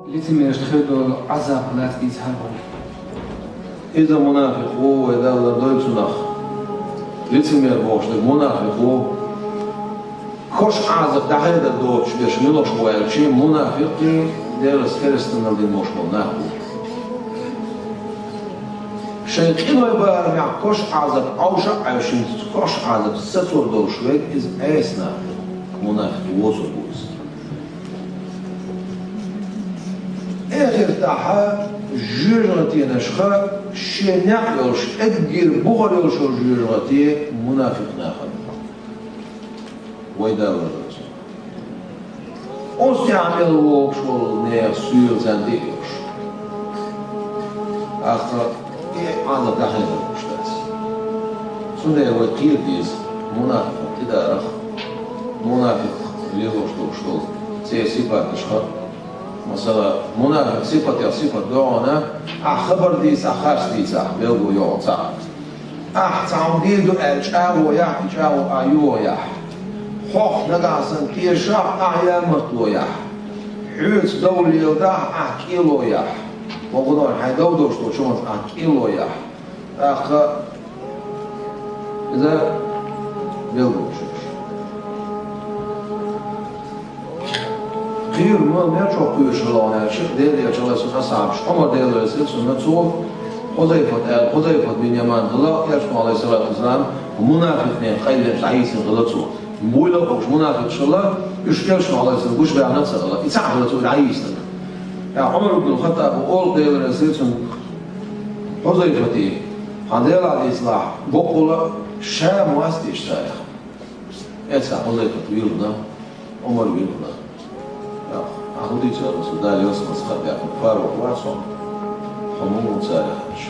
لتمير تخدو عذاب لا تيزهرو إذا منافق هو إذا الله دويب سنخ لتمير بوشتك منافق هو كوش عذاب دعيدا دوش بيش ملوش ويلشي منافقي ديرس كريستنا دي مشمول ناكو شيطين ويبار مع كوش عذاب أوشا عيشين كوش عذاب ستور دوشوك إز أيسنا منافق ووزو بوز آخر تاحا جيرغتي نشخا شناق يولش أدقير بغر يولش جيرغتي منافق ناخد ويداور الرسول أستعمل ووكش والنير سير زندي يوش أخطر هذا دحين المشتاس سنة وكيل ديز منافق تدارخ منافق ليوش دوشتول سياسي تشخر مثلا منافق صفة دعونا خبر ديس خارج ديس بيلغو يوعصا تعمديدو أجاو يح إجاو أيو يح خوخ نقاسن كيشا أعيامتو يح حوت دولي يلدح كيلو يح وقدر حيدو دوشتو شمس كيلو يح إذا بيلغو غير ما çok kuyuşlarına çık değil ya çalışına sahip ama değerli sınıf çok Huzeyfe bin Yaman gıla Yaşma Aleyhisselatü Vesselam münafıkne kaydı zayıfsın gıla çok Muyla koş münafık şılar üç Yaşma Aleyhisselatü kuş beyanat sağla İtah gıla çok zayıfsın ya Ömer ibn Khattab ol değerli sınıf Huzeyfe diye Handel Aleyhisselam bu kola şah muasti iştahı Etsa Huzeyfe yılına Ömer yılına أخذي ترى سودان يوصل مسخر يأخذ فاروق واسع حموم وتسالخش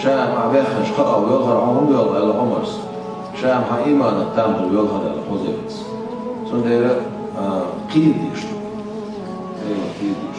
شام عباخش قرأ ويظهر عمهم يظهر على عمرس شام حإيمان التامل ويظهر على حوزيبس سندير قيد ديشتو أيوة قيد ديشتو